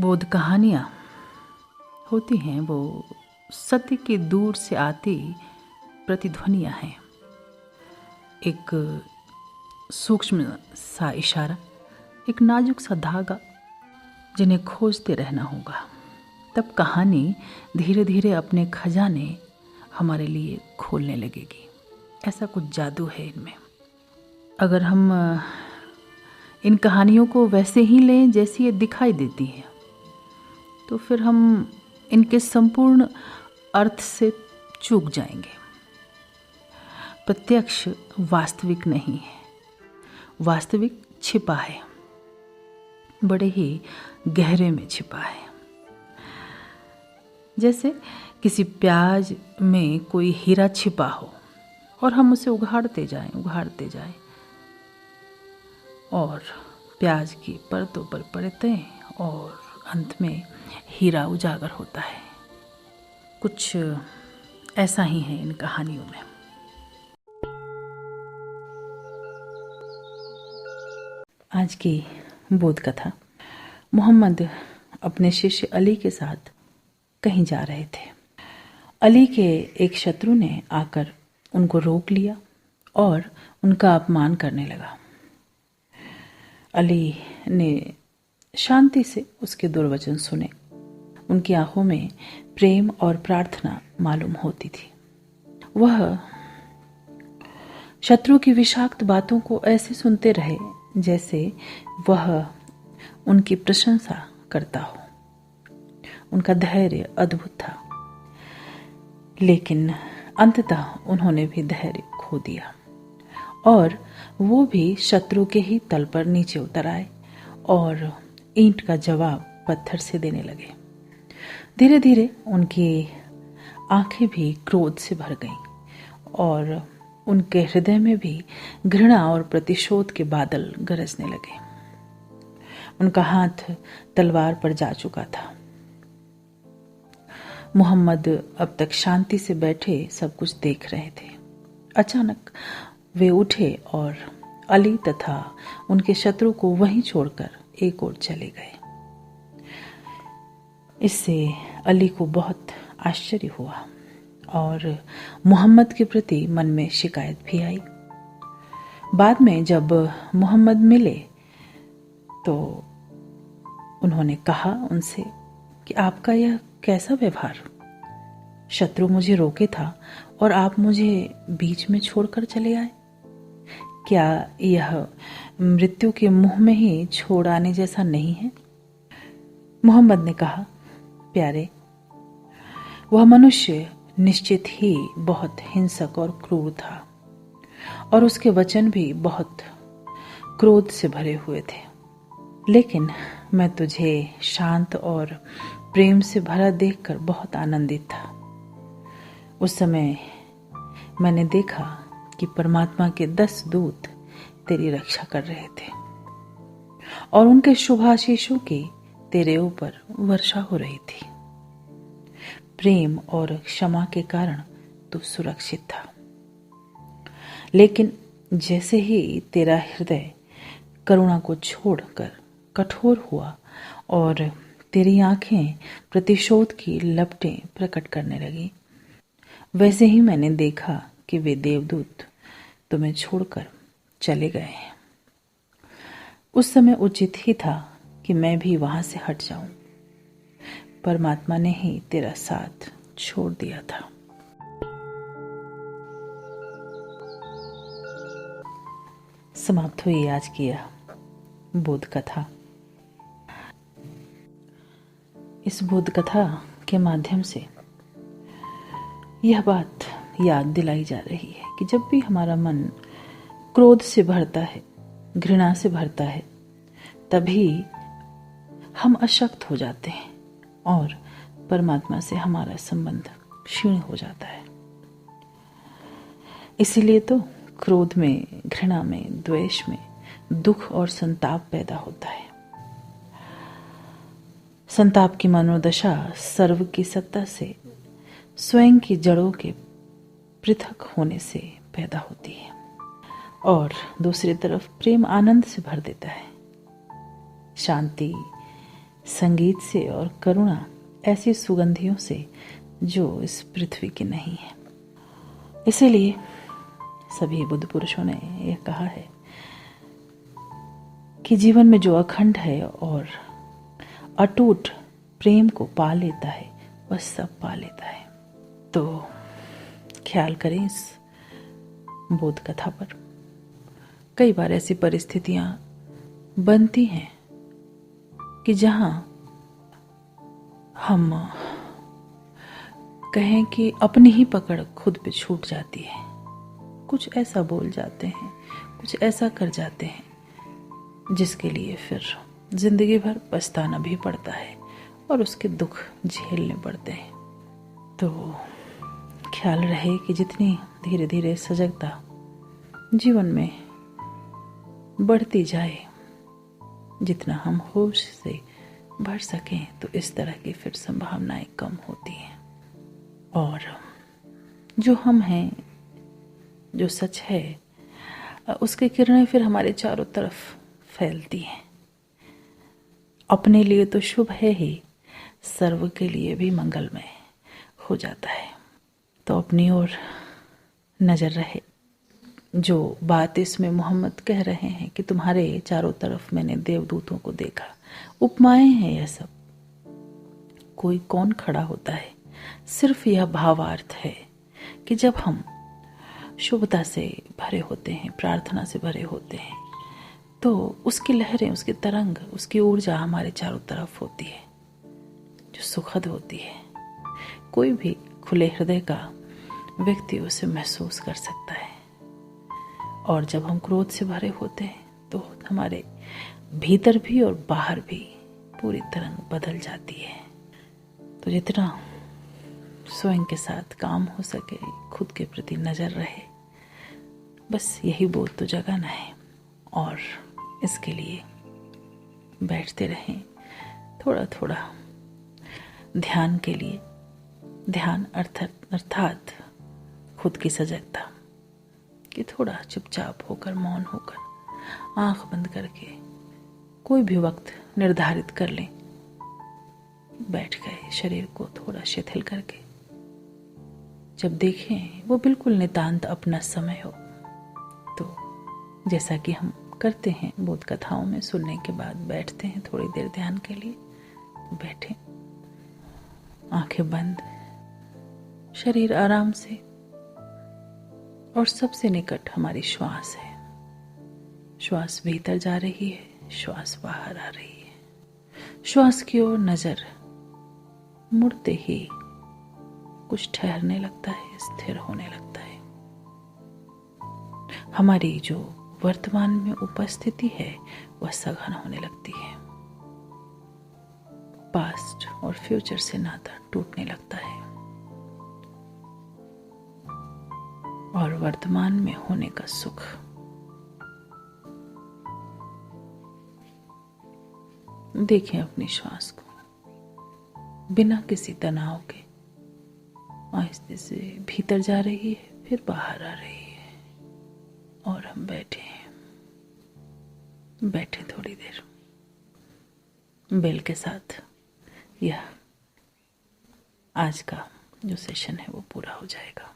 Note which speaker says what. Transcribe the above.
Speaker 1: बोध कहानियाँ होती हैं वो सत्य की दूर से आती प्रतिध्वनियाँ हैं। एक सूक्ष्म सा इशारा, एक नाजुक सा धागा जिन्हें खोजते रहना होगा। तब कहानी धीरे धीरे अपने खजाने हमारे लिए खोलने लगेगी। ऐसा कुछ जादू है इनमें। अगर हम इन कहानियों को वैसे ही लें जैसी ये दिखाई देती है, तो फिर हम इनके संपूर्ण अर्थ से चूक जाएंगे। प्रत्यक्ष वास्तविक नहीं है, वास्तविक छिपा है, बड़े ही गहरे में छिपा है। जैसे किसी प्याज में कोई हीरा छिपा हो और हम उसे उघाड़ते जाएं और प्याज की परतों पर परतें और अंत में हीरा उजागर होता है। कुछ ऐसा ही है इन कहानियों में। आज की बोध कथा, मोहम्मद अपने शिष्य अली के साथ कहीं जा रहे थे। अली के एक शत्रु ने आकर उनको रोक लिया और उनका अपमान करने लगा। अली ने शांति से उसके दुर्वचन सुने। उनकी आंखों में प्रेम और प्रार्थना मालूम होती थी। वह शत्रु की विषाक्त बातों को ऐसे सुनते रहे जैसे वह उनकी प्रशंसा करता हो। उनका धैर्य अद्भुत था, लेकिन अंततः उन्होंने भी धैर्य खो दिया और वो भी शत्रु के ही तल पर नीचे उतर आए और ईंट का जवाब पत्थर से देने लगे। धीरे धीरे उनकी आंखें भी क्रोध से भर गईं और उनके हृदय में भी घृणा और प्रतिशोध के बादल गरजने लगे। उनका हाथ तलवार पर जा चुका था। मोहम्मद अब तक शांति से बैठे सब कुछ देख रहे थे। अचानक वे उठे और अली तथा उनके शत्रु को वहीं छोड़कर एक ओर चले गए। इससे अली को बहुत आश्चर्य हुआ और मोहम्मद के प्रति मन में शिकायत भी आई। बाद में जब मोहम्मद मिले तो उन्होंने कहा उनसे कि आपका यह कैसा व्यवहार? शत्रु मुझे रोके था और आप मुझे बीच में छोड़कर चले आए। क्या यह मृत्यु के मुंह में ही छोड़ आने जैसा नहीं है? मोहम्मद ने कहा, प्यारे, वह मनुष्य निश्चित ही बहुत हिंसक और क्रूर था और उसके वचन भी बहुत क्रोध से भरे हुए थे। लेकिन मैं तुझे शांत और प्रेम से भरा देखकर बहुत आनंदित था। उस समय मैंने देखा कि परमात्मा के 10 दूत तेरी रक्षा कर रहे थे और उनके शुभाशीषों की तेरे ऊपर वर्षा हो रही थी। प्रेम और क्षमा के कारण तू सुरक्षित था। लेकिन जैसे ही तेरा हृदय करुणा को छोड़कर कठोर हुआ और तेरी आंखें प्रतिशोध की लपटें प्रकट करने लगी, वैसे ही मैंने देखा कि वे देवदूत तुम्हें छोड़कर चले गए हैं। उस समय उचित ही था कि मैं भी वहां से हट जाऊं। परमात्मा ने ही तेरा साथ छोड़ दिया था। समाप्त हुई आज की यह बोध कथा। इस बोध कथा के माध्यम से यह बात याद दिलाई जा रही है कि जब भी हमारा मन क्रोध से भरता है, घृणा से भरता है, तभी हम अशक्त हो जाते हैं और परमात्मा से हमारा संबंध क्षीण हो जाता है। इसीलिए तो क्रोध में, घृणा में, द्वेष में दुख और संताप पैदा होता है। संताप की मनोदशा सर्व की सत्ता से, स्वयं की जड़ों के पृथक होने से पैदा होती है और दूसरी तरफ प्रेम आनंद से भर देता है। शांति, संगीत से और करुणा ऐसी सुगंधियों से जो इस पृथ्वी की नहीं है। इसीलिए सभी बुद्ध पुरुषों ने यह कहा है कि जीवन में जो अखंड है और अटूट प्रेम को पा लेता है वह सब पा लेता है। तो ख्याल करें इस बोध कथा पर। कई बार ऐसी परिस्थितियां बनती हैं कि जहां हम कहें कि अपनी ही पकड़ खुद पे छूट जाती है, कुछ ऐसा बोल जाते हैं, कुछ ऐसा कर जाते हैं जिसके लिए फिर जिंदगी भर पछताना भी पड़ता है और उसके दुख झेलने पड़ते हैं। तो ख्याल रहे कि जितनी धीरे धीरे सजगता जीवन में बढ़ती जाए, जितना हम होश से भर सकें, तो इस तरह की फिर संभावनाएं कम होती हैं और जो हम हैं, जो सच है, उसकी किरणें फिर हमारे चारों तरफ फैलती हैं। अपने लिए तो शुभ है ही, सर्व के लिए भी मंगलमय हो जाता है। तो अपनी ओर नजर रहे। जो बात इसमें मोहम्मद कह रहे हैं कि तुम्हारे चारों तरफ मैंने देवदूतों को देखा, उपमाएं हैं यह सब। कोई कौन खड़ा होता है, सिर्फ यह भावार्थ है कि जब हम शुभता से भरे होते हैं, प्रार्थना से भरे होते हैं, तो उसकी लहरें, उसकी तरंग, उसकी ऊर्जा हमारे चारों तरफ होती है, जो सुखद होती है। कोई भी खुले हृदय का व्यक्ति उसे महसूस कर सकता है। और जब हम क्रोध से भरे होते हैं तो हमारे भीतर भी और बाहर भी पूरी तरंग बदल जाती है। तो जितना स्वयं के साथ काम हो सके, खुद के प्रति नजर रहे, बस यही बोध तो जगाना है। और इसके लिए बैठते रहें थोड़ा थोड़ा ध्यान के लिए। ध्यान अर्थात खुद की सजगता, कि थोड़ा चुपचाप होकर, मौन होकर, आंख बंद करके कोई भी वक्त निर्धारित कर लें, बैठ गए, शरीर को थोड़ा शिथिल करके। जब देखें वो बिल्कुल नितांत अपना समय हो, तो जैसा कि हम करते हैं बोध कथाओं में, सुनने के बाद बैठते हैं थोड़ी देर ध्यान के लिए, बैठें, आंखें बंद, शरीर आराम से। और सबसे निकट हमारी श्वास है। श्वास भीतर जा रही है, श्वास बाहर आ रही है। श्वास की ओर नजर मुड़ते ही कुछ ठहरने लगता है, स्थिर होने लगता है। हमारी जो वर्तमान में उपस्थिति है वह सघन होने लगती है। पास्ट और फ्यूचर से नाता टूटने लगता है और वर्तमान में होने का सुख देखें। अपनी श्वास को बिना किसी तनाव के आहिस्ते से भीतर जा रही है, फिर बाहर आ रही है। और हम बैठे थोड़ी देर बेल के साथ। यह आज का जो सेशन है वो पूरा हो जाएगा।